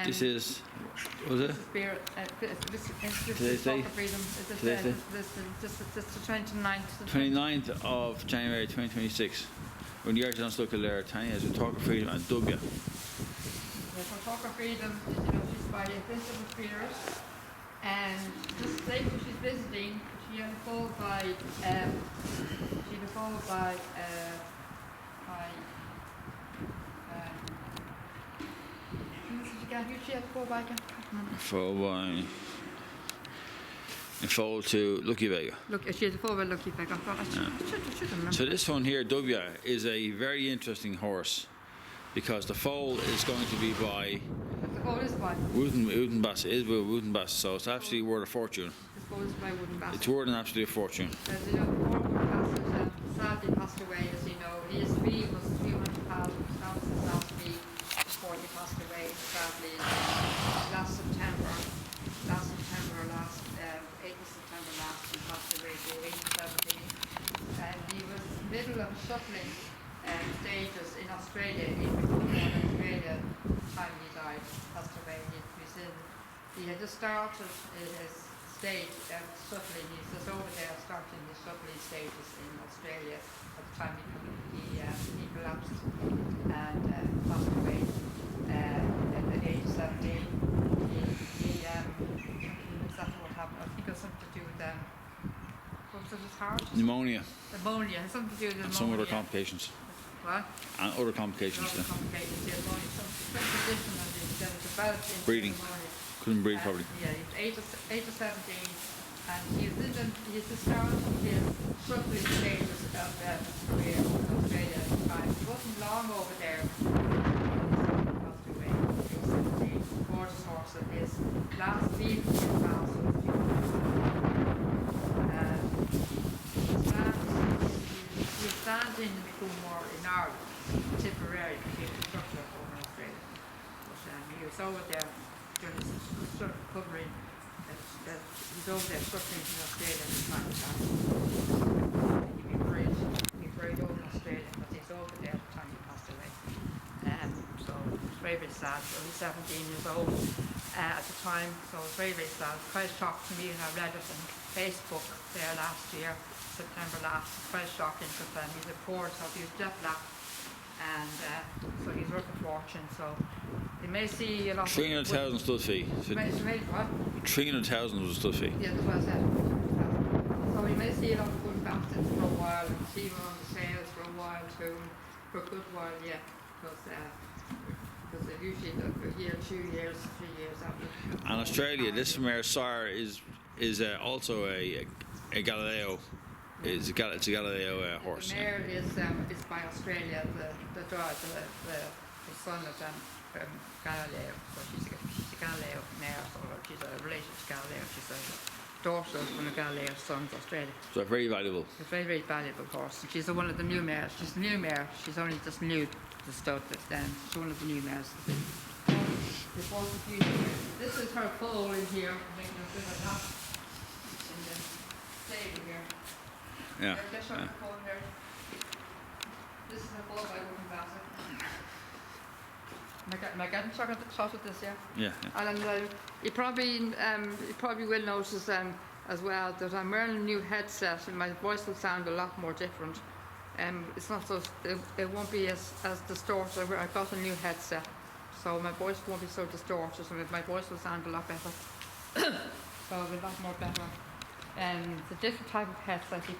This is, what was it? Today's date? Today's date? This is the 29th. 29th of January 2026. When the artist look at there, Tanya has a talk of freedom and Dubia. Yeah, for Talk of Freedom, she's by Invisible Fears. And this place where she's visiting, she had a fall by, In fall to Lucky Vega. Look, she had a fall by Lucky Vega. I should remember. So this one here, Dubia, is a very interesting horse because the foal is going to be by Wooten Bass. It is by Wooten Bass, so it's actually worth a fortune. The foal is by Wooden Bass. It's worth an absolute fortune. As you know, poor Wooden Bass sadly passed away, as you know. His fee was £300 last week before he passed away, sadly, last September, 8th of September last, he passed away at the age of 17. And he was in the middle of shuttling stages in Australia, in Australia, at the time he died, passed away. He had just started his stage shuttling. He's just over there starting his shuttling stages in Australia at the time he collapsed and passed away at the age of 17. Exactly what happened. I think it was something to do with what was it, his heart? Pneumonia. Pneumonia, something to do with pneumonia. And some other complications. What? And other complications. Other complications, yeah. Some condition that developed in Breathing. pneumonia. Couldn't breathe properly. Yeah, he was 8 or 17, and he was the start of his shuttling stages of his career in Australia at the time. He wasn't long over there. He passed away at age 17. Gorgeous horse of his. Last leave in the house was he'll stand in the Camcorder in Ireland, Tipperary, because he was a structure over in Australia. But he was over there during his covering, he's over there structuring in Australia at the time of that. He'd be buried over in Australia, but he's over there at the time he passed away. So it's very, very sad. So he's 17 years old at the time, so it was very, very sad. It was quite a shock to me, and I read it on Facebook there last year, September last. It's quite shocking because he's a poor, so he was jet lagged, and so he's worth a fortune. So you may see a lot. 300,000 stud fee. What? 300,000 was a stud fee. Yeah, that's what I said. So you may see a lot of good bastards for a while, and see him on the sales for a while too, for a good while, yeah, because they're usually a year, 2 years, 3 years after. And Australia, this mare sire is also a Galileo. It's a Galileo horse. The mare is by Australia, the son of Galileo. So she's a Galileo mare, so she's a relation to Galileo. She's a daughter of one of Galileo's sons, Australia. So very valuable. It's a very, very valuable horse. And she's one of the new mares. She's a new mare. She's only just new to stud, but then she's one of the new mares. This is her foal in here, making a bit of that in the stable here. Yeah. This is a foal by Wooden Bass. Am I getting shot at this, yeah? Yeah. And you probably will notice as well that I'm wearing a new headset and my voice will sound a lot more different. It's not so, it won't be as distorted. I got a new headset, so my voice won't be so distorted, and my voice will sound a lot better. So it'll be a lot more better. It's a different type of headset. You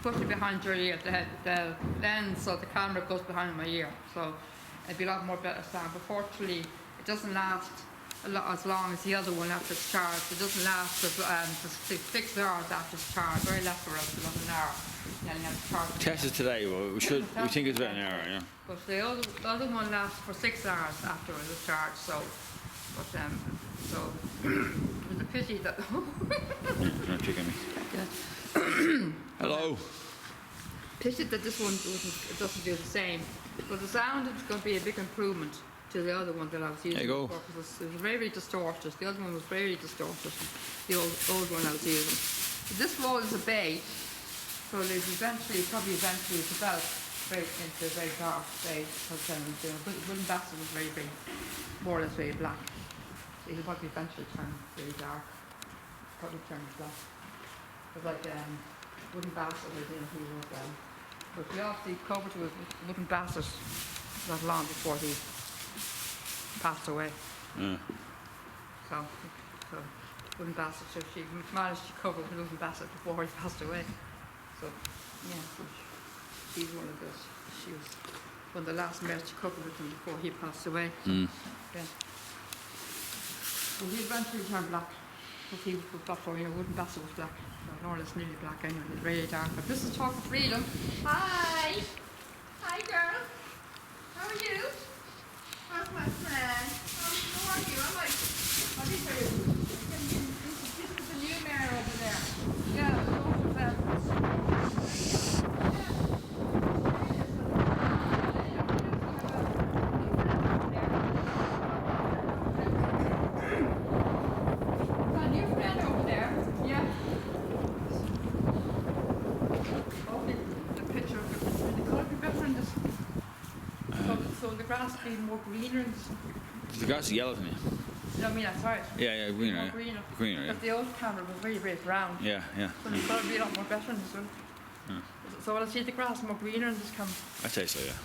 put it behind your ear, the lens, so the camera goes behind my ear. So it'd be a lot more better sound. But fortunately, it doesn't last as long as the other one after it's charged. It doesn't last 6 hours after it's charged. Very less for us, about an hour. Then you have to charge it. Test it today. Well, we think it's about an hour. Yeah. But the other one lasts for 6 hours after it was charged. So it was a pity that. Don't trick me. Yeah. Hello. Pity that this one doesn't do the same. But the sound is going to be a big improvement to the other one that I was using. There you go. Before, because it was very distorted. The other one was very distorted. The old one I was using. But this wall is a bay, so it'll probably eventually develop very into very dark grey, because the wooden bastard was very, very, more or less very black. So he'll probably eventually turn very dark, probably turn black. But like wooden bastard was in, he was, but we obviously covered with wooden bastard not long before he passed away. So wooden bastard, so she managed to cover with wooden bastard before he passed away. So, yeah, so she's one of those, she was one of the last males to cover with him before he passed away. Yeah. Well, he eventually turned black, because he was black for, wooden bastard was black. So more or less nearly black anyway, it's really dark. But this is Talk of Freedom. Hi! Hi, girl. How are you? How's my friend? How are you? I'm like, what is it? This is the new mare over there. Yeah, those of them. Grass being more greener. The grass is yellow to me. No, I mean, I'm sorry. Yeah, greener. More Yeah. greener. Greener, yeah. But the old camera was very, very brown. Yeah. So it's got to be a lot more better in this one. So when I see the grass more greener in this camera. I'd say so, yeah.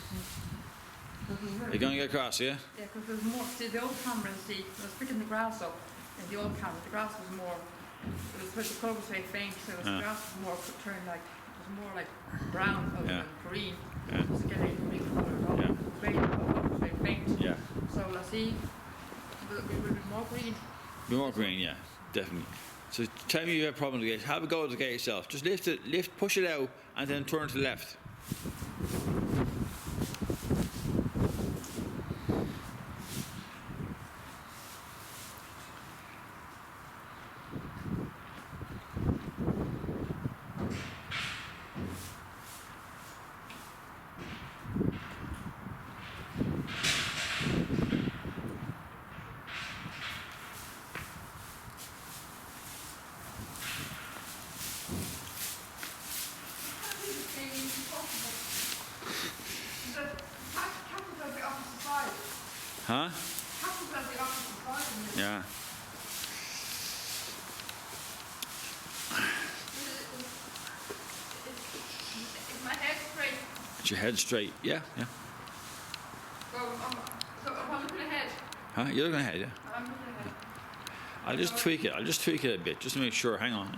You're going to get across, yeah? Yeah, because there's more. See, the old camera, I was picking the grass up in the old camera. The grass was more, the colour was very faint, so the grass was more turned like, it was more like brown rather than green. Yeah. It was getting a green colour at all. Yeah. Very faint. Yeah. So let's see, will it be more green? Be more green, yeah, definitely. So tell me you have a problem with the gate. Have a go at the gate yourself. Just push it out, and then turn to the left. Huh? Yeah. Is my head straight? Is your head straight? Yeah. So I'm looking ahead. Huh? You're looking ahead, yeah. I'm looking ahead. I'll just tweak it a bit, just to make sure. Hang on.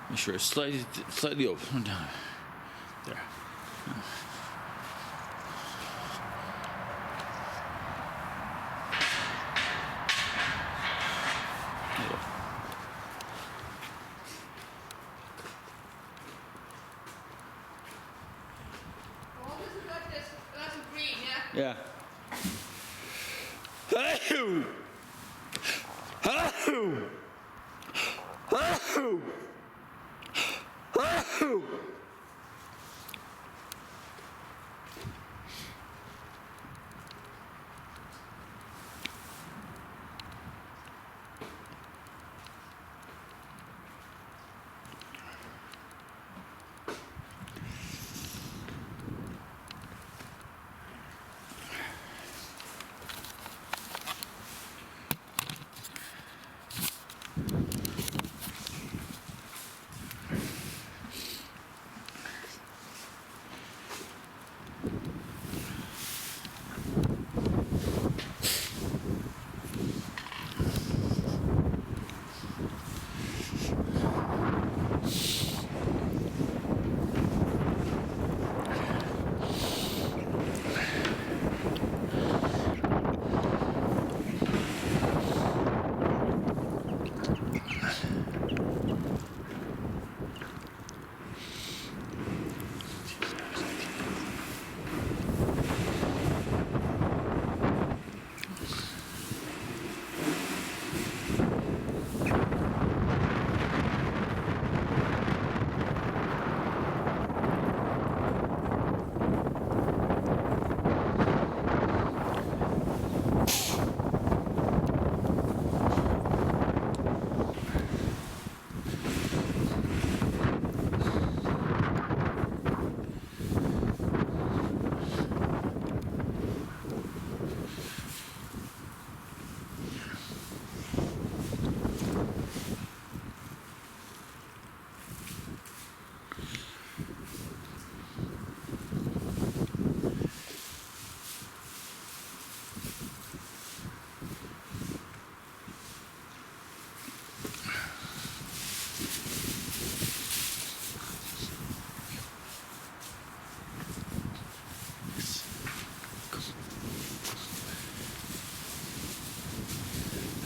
Make sure it's slightly up and down. There. Yeah. Achoo! Achoo! Achoo! Achoo!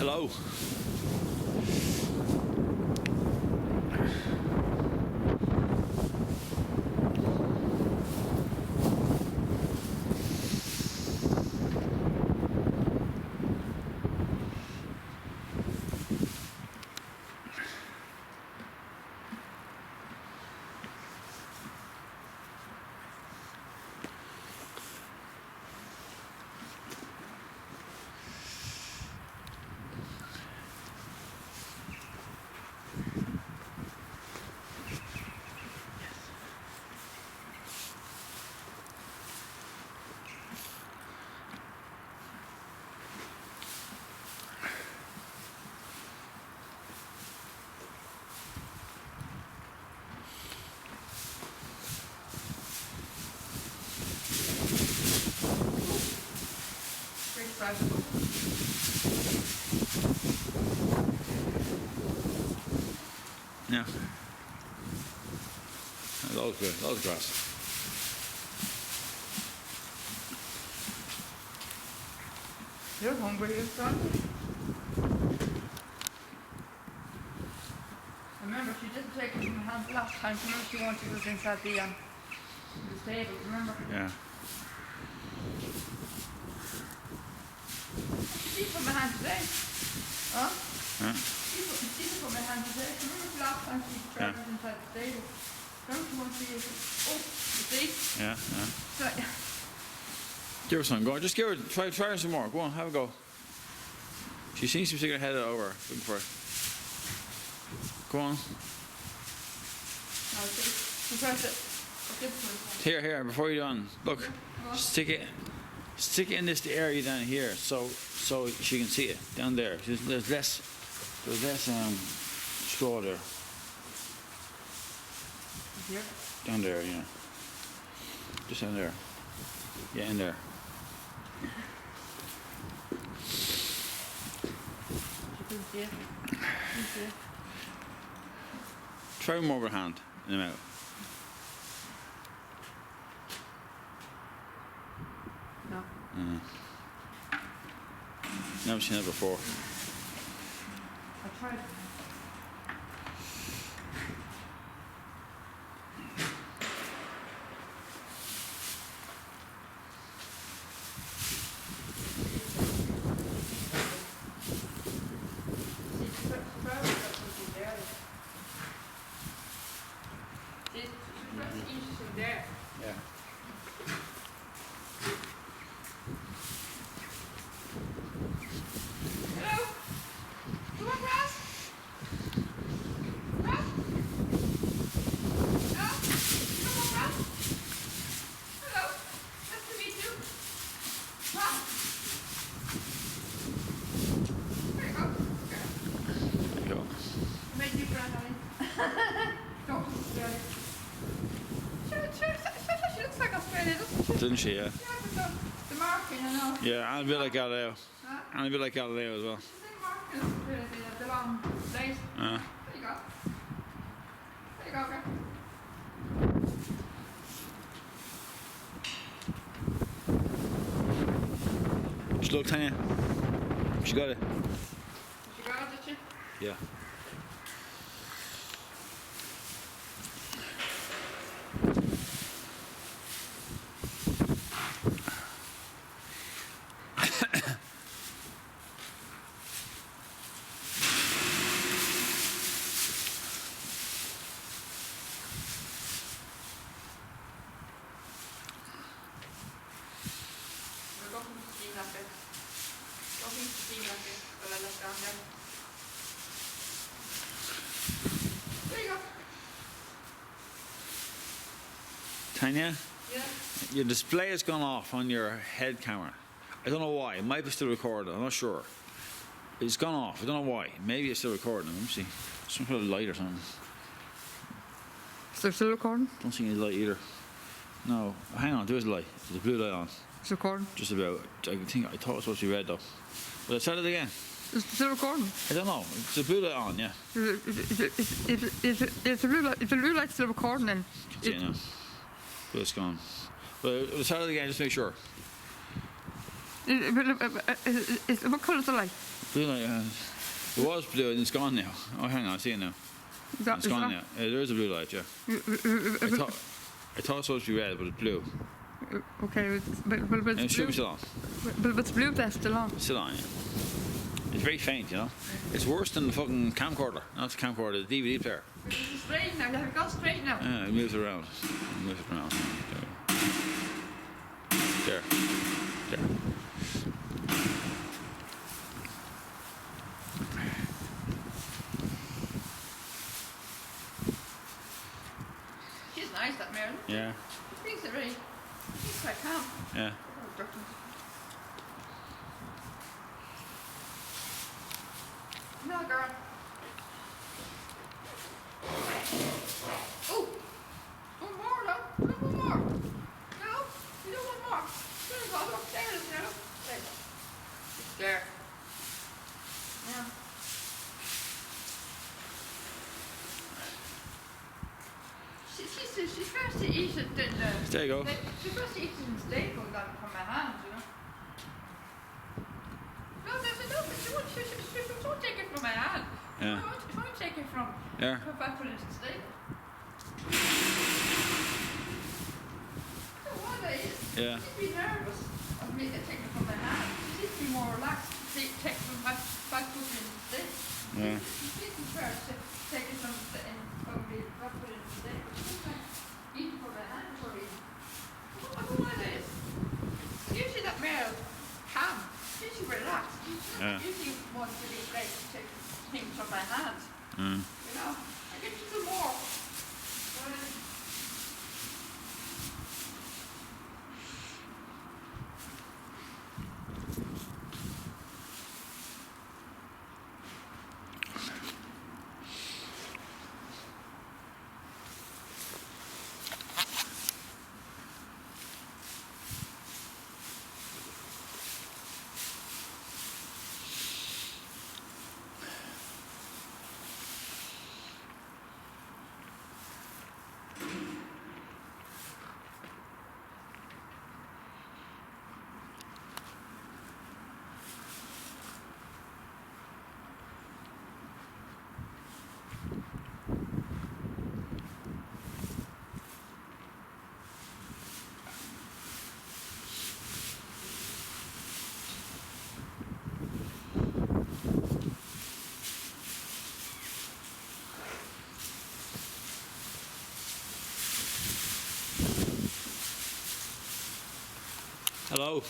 Hello. Yeah. Loads of grass. You're hungry, you son. Remember, she didn't take it from my hand last time. Remember, she wanted us inside the table. Remember? Yeah. She put my hand today. Huh? Huh? She put my hand today. Remember last time she tried it inside the table? Don't you want to see it? Oh, you see? Yeah. So, Give her some. Go on. Just give her. Try her some more. Go on. Have a go. She seems to be sticking her head over, looking for it. Go on. I'll see. You press it. Here. Before you're done, look. Stick it in this area down here, so she can see it down there. There's less straw there. Here. Down there, yeah. Just down there. Yeah, in there. Try one more with her hand in the mouth. No. Never seen that before. I tried. There. Yeah. Hello? Come on, Ross. Ross? Hello? Come on, Ross. Hello? Nice to meet you. Ross? There you go. There you go. Made you grand, honey. Don't be scared. She looks like Australia, doesn't she? Didn't she? Yeah. Yeah, but the marking, I know. Yeah, and a bit like Galileo. Huh? And a bit like Galileo as well. She's in marking the long blade. There you go. There you go, girl. Just look, Tanya. She got it. She got it, did she? Yeah. We're going to steam that bit. Going to steam that bit that I left down there. There you go. Tanya, Yeah. your display has gone off on your head camera. I don't know why. It might be still recording. I'm not sure. It's gone off. I don't know why. Maybe it's still recording. Let me see. Some sort of light or something. Is it still recording? Don't see any light either. No. Hang on. There is a light. There's a blue light on. It's recording. Just about. I thought it was supposed to be red though. But I said it again. Is it still recording? I don't know. It's a blue light on. Yeah. Is the blue light still recording then? Can see it now. But it's gone. But let's start it again. Just make sure. What colour is the light? Blue light. It was blue and it's gone now. Oh, hang on, I see it now. It's gone now. There is a blue light, yeah. I thought it was supposed to be red, but it's blue. Okay, but And it it's should blue. be still on. But it's blue, that's still on. Still on, yeah. It's very faint, you know. It's worse than the fucking camcorder. Not the camcorder, the DVD player. It's straight now. You have it gone straight now. Yeah, it moves around. It moves around. There. There. She's nice, that Marilyn. Yeah. Things are really. She's quite calm. Yeah. No, girl. Oh! One more, no? No, one more. No? You don't want more. There you go. Look, there it is now. There you go. It's there. Now. She's first to eat it in the... There you go. She's first to eat it in the steak from my hand, you know. No, but she won't take it from my hand. Yeah. She won't take it from... Yeah. If I put it into the steak. No wonder it is. Yeah. She'd be nervous of me taking it from my hand. She'd be more relaxed to take it from my back put it in the steak. Yeah. She'd prefer to take it from the from me back put it in the steak. But she won't eat it from my hand for a reason. I don't know why that is. Usually that male ham, usually relaxed. Yeah. Usually wants to be afraid to take things from my hand. Mm. You know, I get to do more. But, Hello.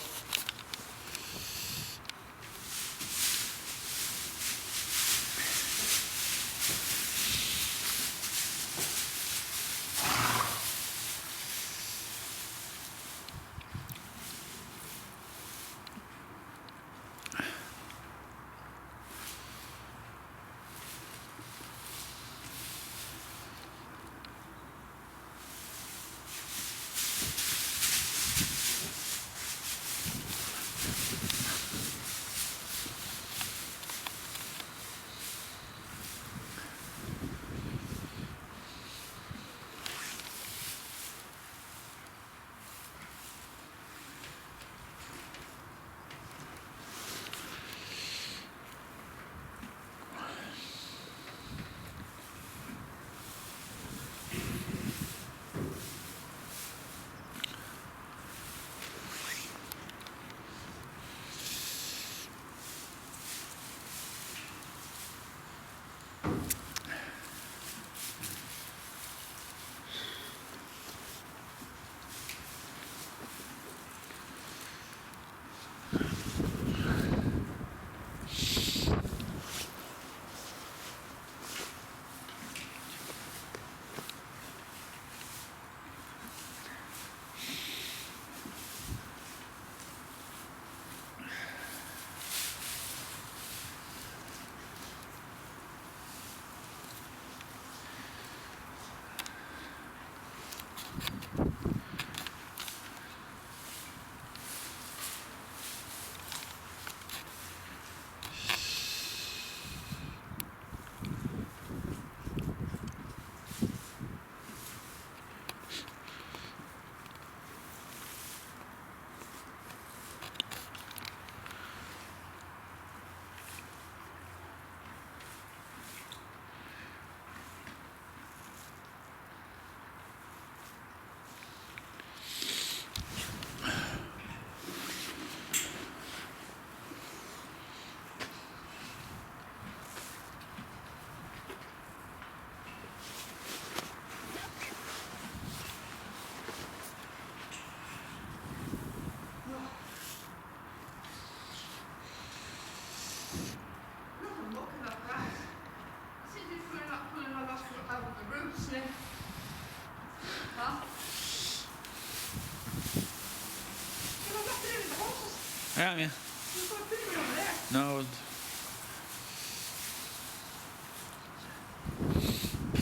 I am, yeah. You've got a finger over there. No.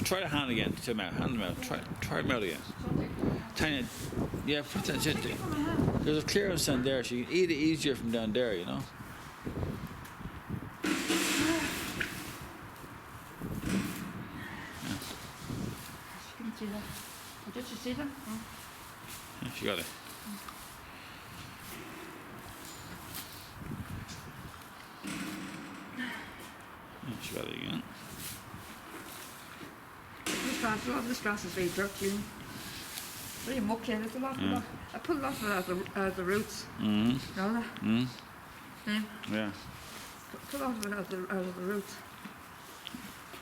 Try the hand again. To them out. Hand them out. Try them out again. Tiny. Yeah, put that. Take it from my hand. There's a clearance down there, so you can eat it easier from down there, you know. You can see that. Did you see them? Yeah, she got it. Yeah, she got it again. A lot of this grass is very dirty. Very mucky. There's a lot of that. I pull a lot of it out of the roots. Mm-hmm. You know that? Mm-hmm. Yeah. Yeah. Pull a lot of it out of the roots.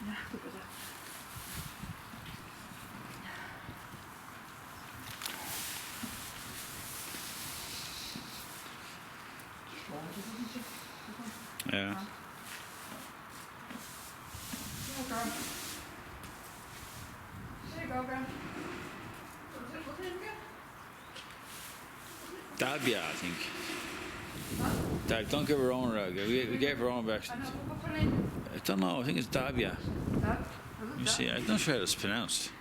Yeah, look at that. Yeah. There you go, girl. What's it again? Dabia, I think. Huh? Don't give her own. We gave her own I version. know, what's her name? I don't know. I think it's Dabia. That? You see, I'm not sure how it's pronounced.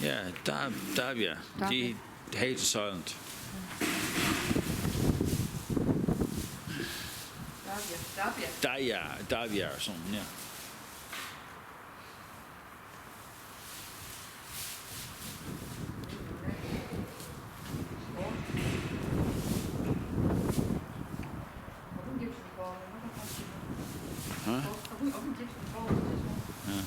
Yeah, Dabia. D H is silent. Davia or something. Yeah. Huh? Yeah.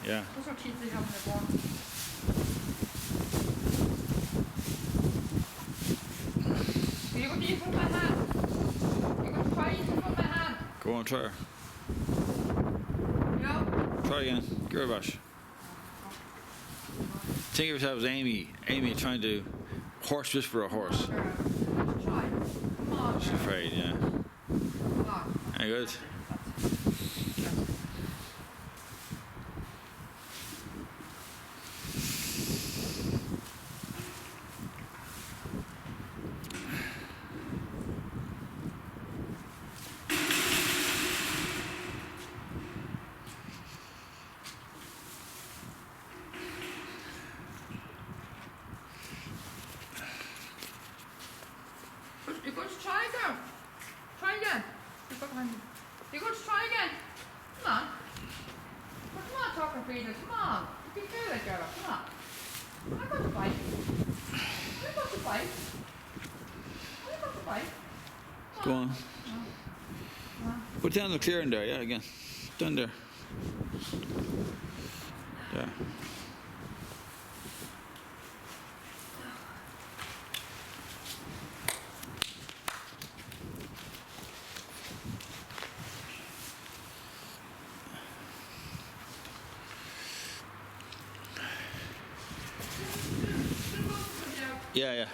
Yeah. Those are teeth they have in the bone. You're going to eat from my hand. You're going to try eating from my hand. Go on, try her. Yeah. Try again. Give her a bash. Think of yourself as Amy. Amy trying to horse whisper a horse. Try. Come on. She's afraid, yeah. Come on. Very good. You're going to try again. Try again. You're going to try again. Come on. Well, come on, talking Peter. Come on. You can do it, girl. Come on. I'm going to bite. I'm going to bite. I'm going to bite. Go on. Come on. Put down the clearing there, yeah, again. Down there. There. Yeah, yeah.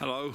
Hello.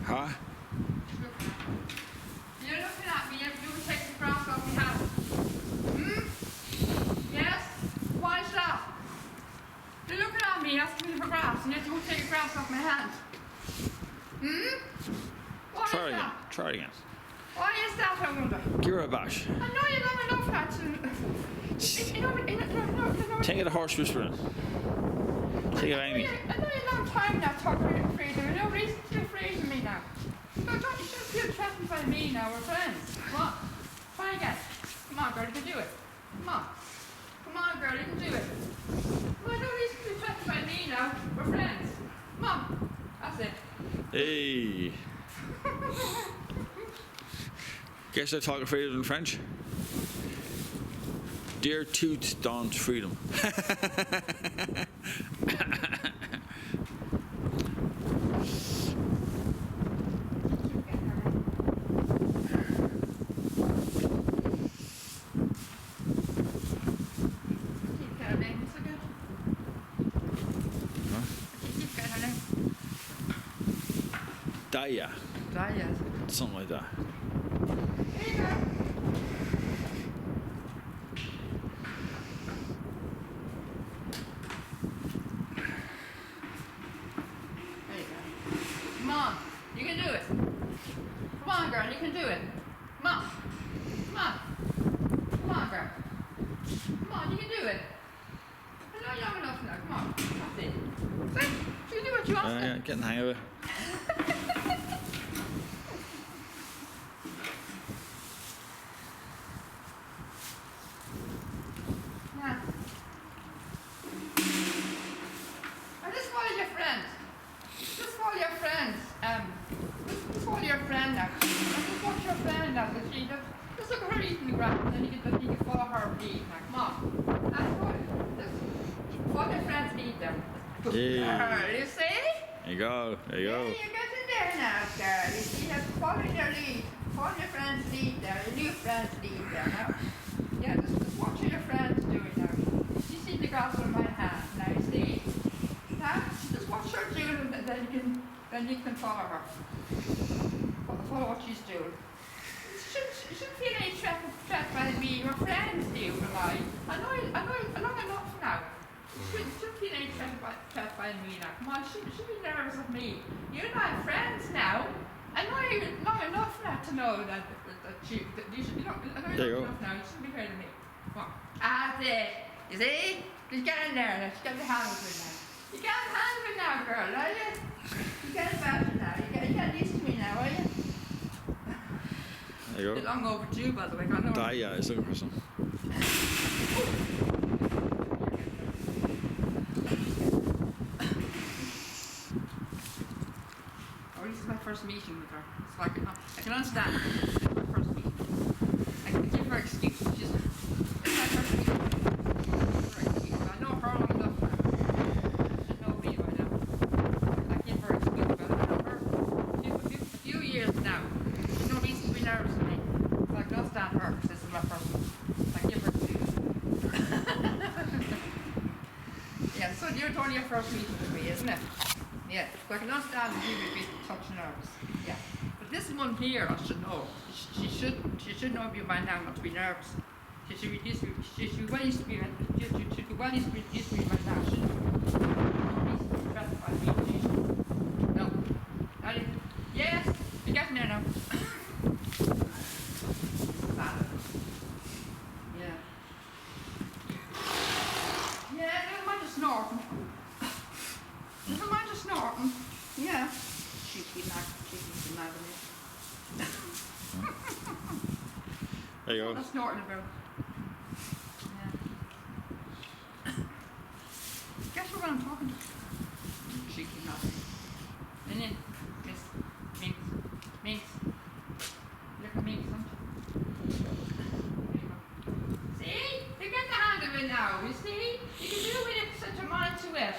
Huh? You're looking at me and you take the grass off my hand. Yes? Why is that? You're looking at me asking me for grass and you don't take the grass off my hand. What Try is again. that? Try again. Why is that, I wonder? Give her a bash. I know you don't enough that to... Take it a horse whispering. Take it Amy. I know you're not time now talking about freedom. There's no reason to be afraid of me now. You shouldn't feel threatened by me now. We're friends. Come on. Try again. Come on, girl, you can do it. Come on. Come on, girl, you can do it. Well, no reason to be threatened by me now. We're friends. Come on. That's it. Hey. Guess I talk freedom in French. Dear Tooth Dawn's freedom. Daya. Daya. Something like that. Here you go. There you go. Come on. You can do it. Come on, girl. You can do it. Come on. Come on. Come on, girl. Come on. You can do it. I know you're young enough now. Come on. That's it. See? You can do what you want. Yeah, getting the hang of it. Yeah. I just follow your friend. Just follow your friend. Just follow your friend now. Just watch your friend now. Just look at her eating the grass and then you can follow her lead now. Come on. That's what. Just follow your friend's lead there. Hey. You see? There you go. There you Yeah, go. you get in there now, girl. You see, that's following your lead. Follow your friend's lead there. Your new friend's lead there now. Yeah, just watch what your friend's doing now. You see the grass on my hand now, you see? Now, just watch her doing and then you can follow her. Follow what she's doing. You shouldn't feel any threat by me. Your friends do, am I know long enough now. You shouldn't feel any threat by me now. Come on, you should be nervous of me. You and I are friends now. I know you're long enough now to know that you should be long enough now. You shouldn't be afraid of me. Come on. That's it. You see? Just get in there now. Just get the hand of it now. You got the hand of it now, girl, are you? You get it better now. You get used to me now, are you? There you It's go. long overdue, by the way. I know. Daya is looking for some. Oh, this is my first meeting with her. So I can understand. It's my first meeting. only your first meeting with me, isn't it? Yeah. So I can understand that you would be touch nervous. Yeah. But this one here, I should know. She should know you by now not to be nervous. She should be used to well used to be by now. No. Yes, you're getting there now. Yeah. Yeah, never mind the snorting. Never mind the snorting. Yeah. She's been mad at me. There you go. That's snorting about. Yeah. Guess what I'm talking to? Cheeky nothing. And then, Miss Minx. Look at Minx, don't you? See? You get the hand of it now, you see? You can do when you set your mind to it.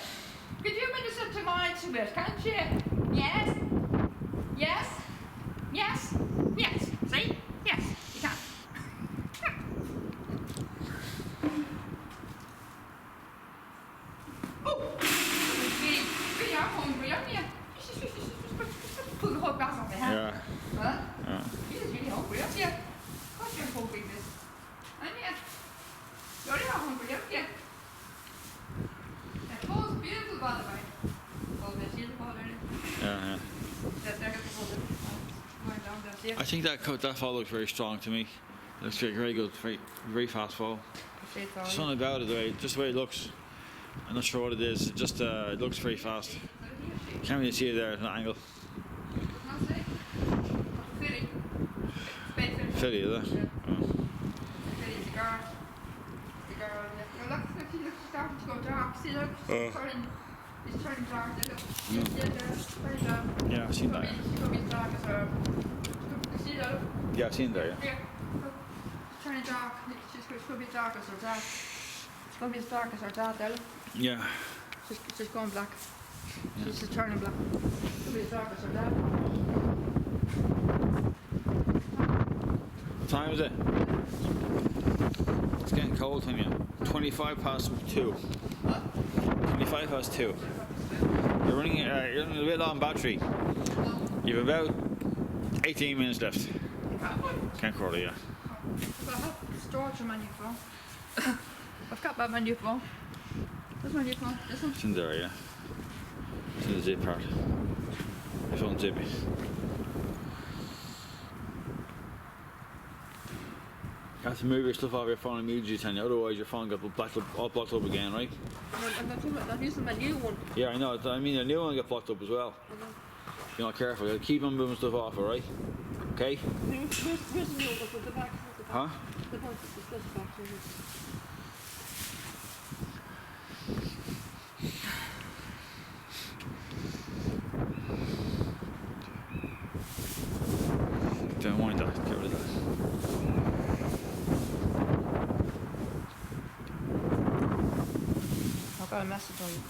You can do when you set your mind to it, can't you? Yes? Yes? Yes? Yes. See? Yes, you can. Oh! Really are hungry, aren't you? Put the whole glass on the hand. Yeah. Huh? Yeah. You're just really hungry, aren't you? Of course you're hungry, miss. Aren't you? You're really hungry, aren't you? That bowl's beautiful, by the way. Oh, there's the ball in it. Yeah. There, get the ball in it. Going down there, see it? I think that fall looks very strong to me. It looks very good, very fast fall. There's something about it, just the way it looks. I'm not sure what it is. It looks very fast. Can't really see it there at an angle. Philly, is it? It's starting to go dark. See, look, it's turning dark. Look. Yeah, I've seen that. It's going to be as dark as her. See that? Yeah, I've seen that, yeah. It's turning dark. It's going to be as dark as her dad. It's going to be as dark as her dad, there. Yeah. She's going black. She's turning black. It's going to be as dark as her dad. What time is it? It's getting cold, Tanya. 25 past 2. What? 25 past 2. You're running a bit low on battery. You've about 18 minutes left. Camcorder, yeah. But I have storage on my new phone. I've got my new phone. Where's my new phone? This one? It's in there, yeah. It's in the zip part. Your phone's zippy. You have to move your stuff off your phone immediately, Tanya, otherwise your phone got all blocked up again, right? I'm not using my new one. Yeah, I know. I mean, the new one got blocked up as well. If you're not careful, you keep on moving stuff off, alright? Okay? Where's the new one? The back. Huh? The back. The back. Don't mind that. Get rid of that. I've got a message on you.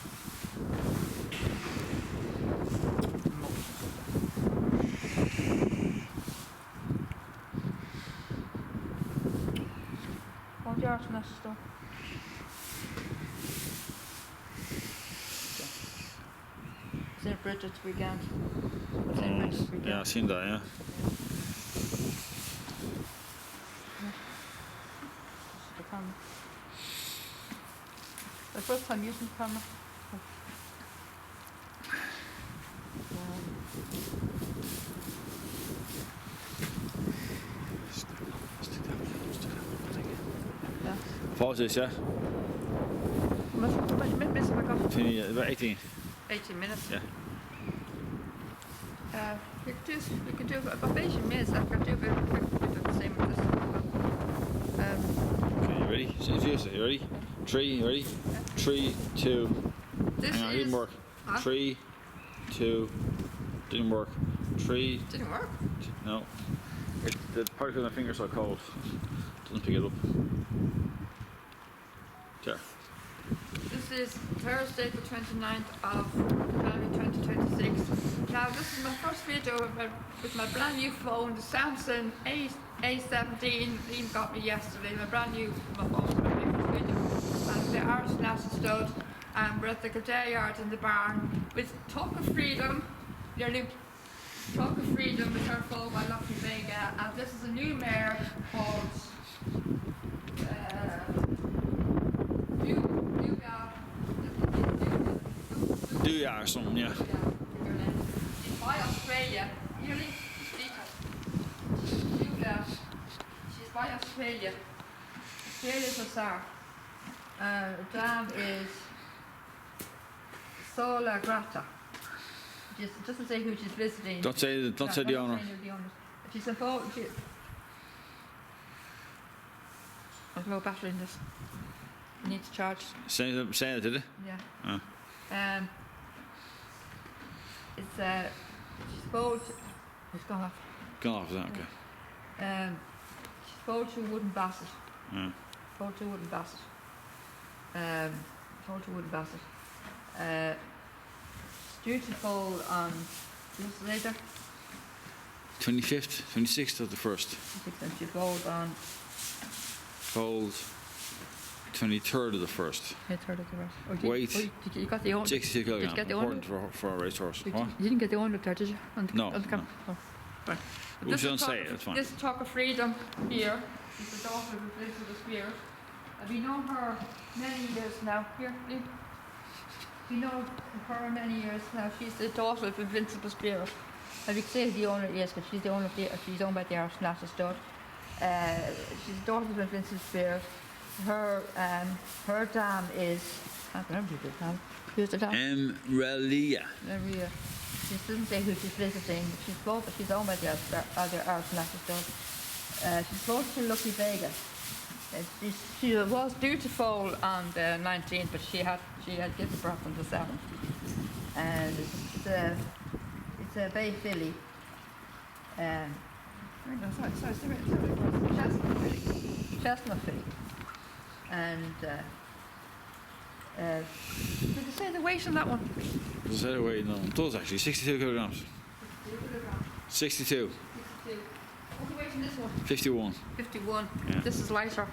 What your message though? St. Bridget's weekend. St. Bridget's weekend. Yeah, I've seen that, yeah. The camera. The first time using the camera. Yeah. Pause this, yeah? How many minutes have I got? 20, about 18. 18 minutes. Yeah. We could do about 18 minutes. I could do a bit the same with this. Okay, you ready? Seriously, you ready? 3, you ready? Yeah. 3, 2. This Hang on, it didn't work. Huh? 3, 2. Didn't work. 3. Didn't work. No. The part of my finger's so cold. Doesn't pick it up. There. This is Thursday, the 29th of January 2026. Now, this is my first video with my brand new phone, the Samsung A17. Liam got me yesterday. My brand new phone, my first video. And the Irish NASA stud. and we're at the Kildare yard in the barn with Talk of Freedom, nearly Talk of Freedom with her foal by Lucky Vega, and this is a new mare called Do or something, yeah. She's by Australia, nearly she's by Australia. Australia's a star. Dam is Sola Grata. Just doesn't say who she's visiting. Don't say the owner. She's a phone. There's no battery in this. You need to charge. Say it, did it? Yeah. It's she's bowled. It's gone off. Gone off, is that okay? She's bowled to a wooden basset. Yeah. Bowled to a wooden basset. Bowled to a wooden basset. It's due to foal on what's the later? 25th, 26th of the 1st. And she bowled on Fold 23rd of the 1st. 23rd of the 1st. Weight. You got the owner. 62 kilograms. Did you get the Important for a racehorse. You What? didn't get the owner there, did you? No. On the camera. No. Oh, right. We shouldn't say it, it's fine. This Talk of Freedom here is the daughter of Elizabeth Spears. We've known her many years now. Here, Lee. We know her many years now. She's the daughter of Invincible Spirit. And we can say the owner, yes, but she's the owner of she's owned by the Irish National Stud. She's the daughter of Invincible Spirit. Her dam is, I can't remember the dam. Who's the dam? Relia. Maria. She doesn't say who she's visiting. She's owned by the Irish National Stud. She's close to Lucky Vega. She was due to foal on the 19th, but she had given birth on the 7th. And it's a bay filly. Chestnut filly. And did you say the weight on that one? Does it say the weight? No, it does actually. 62 kilograms. 62. What's the weight on this one? 51. 51. Yeah. This is lighter.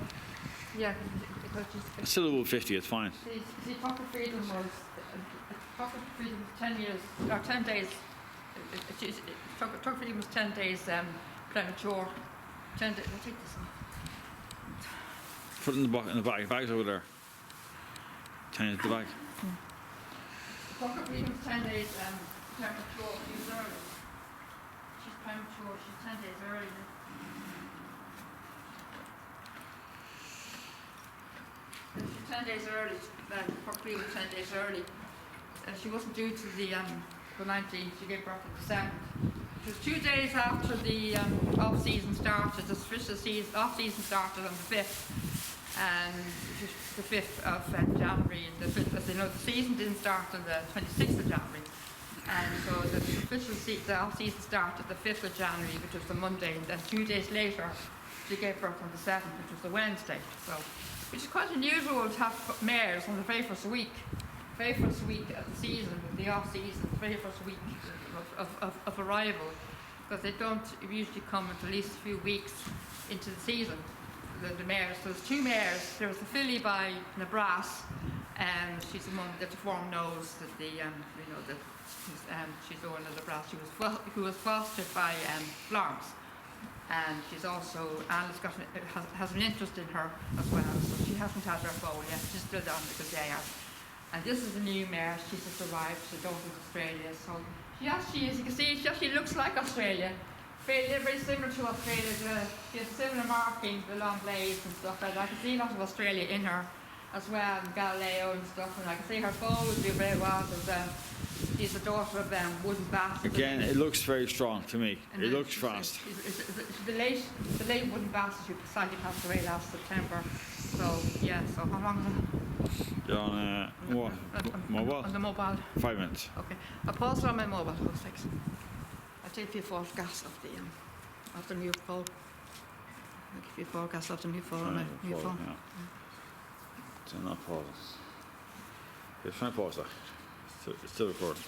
Yeah, because It's still above 50, it's fine. see, Talk of Freedom was 10 years or 10 days. Talk of Freedom was 10 days premature. 10 days. I'll take this one. Put it in the bag. Bag's over there. Tiny the bag. Talk of Freedom was 10 days premature. She was early. She's premature. She's 10 days early. She's 10 days early. Talk of Freedom was 10 days early. She wasn't due to the 19th. She gave birth on the 7th. It was 2 days after the off-season started. The official off-season started on the 5th. And the 5th of January. And as you know, the season didn't start on the 26th of January. And so the off-season started the 5th of January, which was the Monday. And then 2 days later, she gave birth on the 7th, which was the Wednesday. So, which is quite unusual to have mares on the very first week. Very first week of the season, the off-season, the very first week of arrival, because they don't usually come until at least a few weeks into the season, the mares. So there's 2 mares. There was the filly by Nebras, and she's the one that the form knows that she's the one of Nebras. Who was fostered by Florence, and she's also, Alice has an interest in her as well, so she hasn't had her foal yet. She's still down because they are. And this is a new mare. She's just arrived. She's over to Australia. So she is. You can see she actually looks like Australia. Very similar to Australia. She has similar markings, the long blades and stuff like that. I can see a lot of Australia in her as well, and Galileo and stuff. And I can see her foal would do very well. She's the daughter of Wooden Bass. Again, it looks very strong to me. It looks fast. The late Wooden Bass, who sadly passed away last September. So yeah. So how long is it? You're on mobile? On the mobile. 5 minutes. Okay. I'll pause it on my mobile for 6. I'll take a few photographs of the new phone. I'll give you photographs of the new phone on my new phone. Yeah. So not pause it. Try and pause that. It's still recording.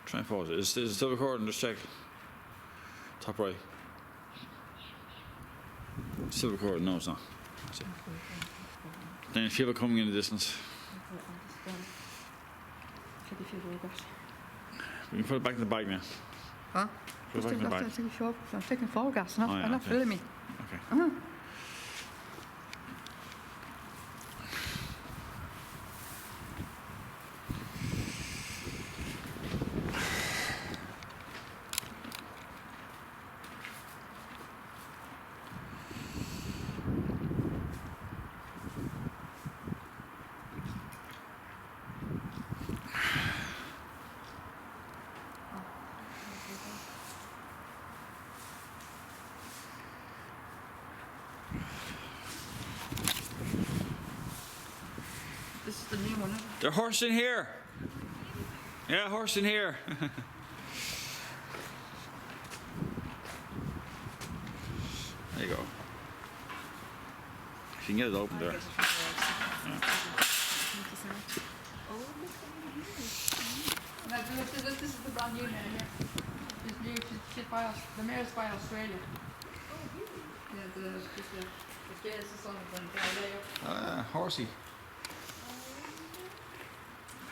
Try and pause it. Is it still recording? Just check. Top right. Still recording? No, it's not. That's it. Then if people coming in the distance, we can put it back in the bag now. Huh? Put it back in the bag. I'm taking photographs, Oh, yeah, I'm not okay. filming me. Okay. This is the new one, isn't it? There's a horse in here. Yeah, a horse in here. There you go. If you can get it open there. Now, this is the brand new mare here. It's new, the mare's by Australia. Yeah, the Gales is on the Horsey.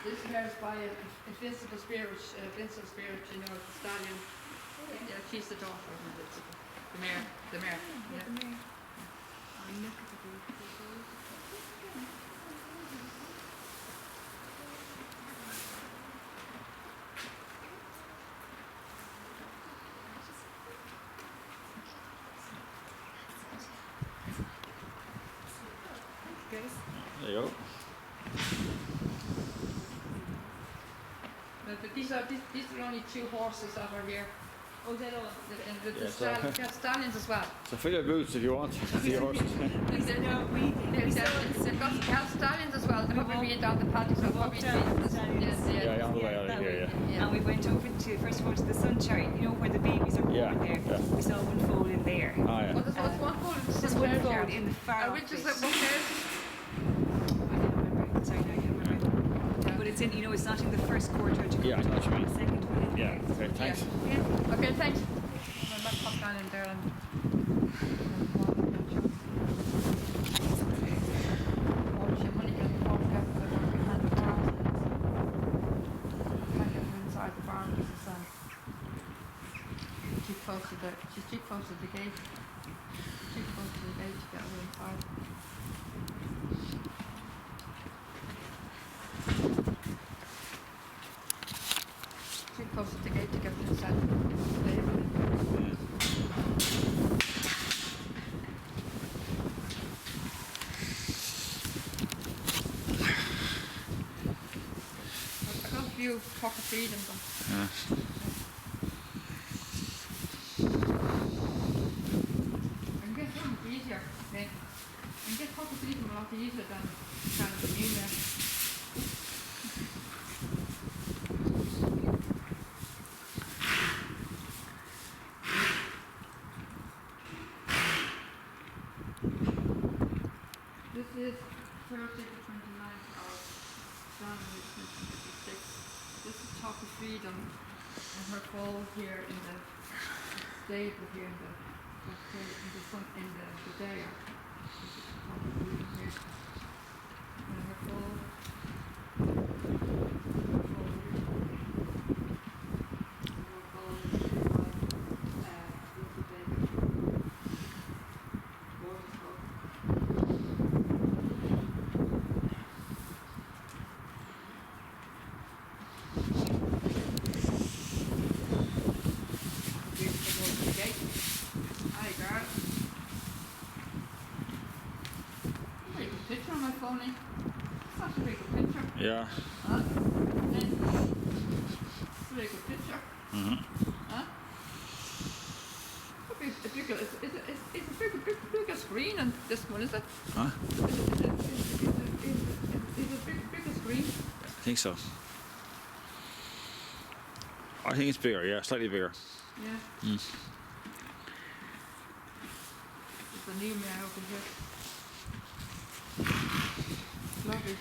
This mare's by Invincible Spirit, you know, the stallion. Yeah, she's the daughter of Invincible. The mare. Yeah. There you go. But these are only 2 horses that are here. Oh, they're all. We have stallions as well. So fill your boots if you want. See your horses. They've got stallions as well. They're probably being down the paddock, so probably Yeah, on the way out of here, yeah. And we went over to, first of all, to the sunshine, you know, where the babies are born there. Yeah. We saw one foal in there. Oh, yeah. Well, there's one foal in the There's one foal in the far which is office. what cares? I can't remember. Sorry, no, I can't remember. But it's in, you know, it's not in the first quarter to Yeah, I know what you mean. the second one. In Yeah, there. okay, thanks. Yeah. Okay, thanks. I might pop down in there and watch your money get the photograph because I work behind the bar. Can't get them inside the barn because it's she's too close to the gate. Too close to the gate to get her inside. Too close to the gate to get her inside the stable. I got a few pocket feed and them. Yeah. I can get them easier. Okay? I can get pocket feed them a lot easier than kind of the new mare. This is Thursday the 29th of January 2056. This is chocolate freedom and her foal here in the stable here in the dairy. This is chocolate freedom here. And her foal. Picture on my phone, eh? It's not a very good picture. Yeah. Huh? It's a very good picture. Huh? Could be a bigger, it's a bigger screen than this one, is it? Huh? It's a bigger screen. I think so. I think it's bigger, yeah, slightly bigger. Yeah. It's a new mare over here. Lovely.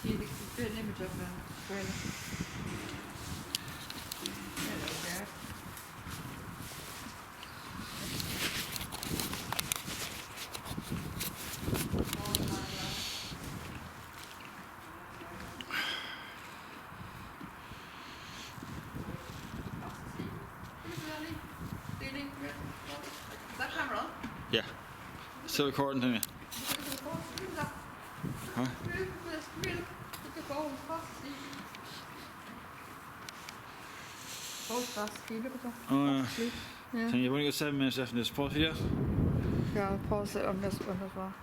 You see the an image of Australia. Hello there. Yeah. Still recording, don't you? Huh? Oh, Yeah. so you've only got 7 minutes left in this pause video. Yeah, I'll pause it on this one as well.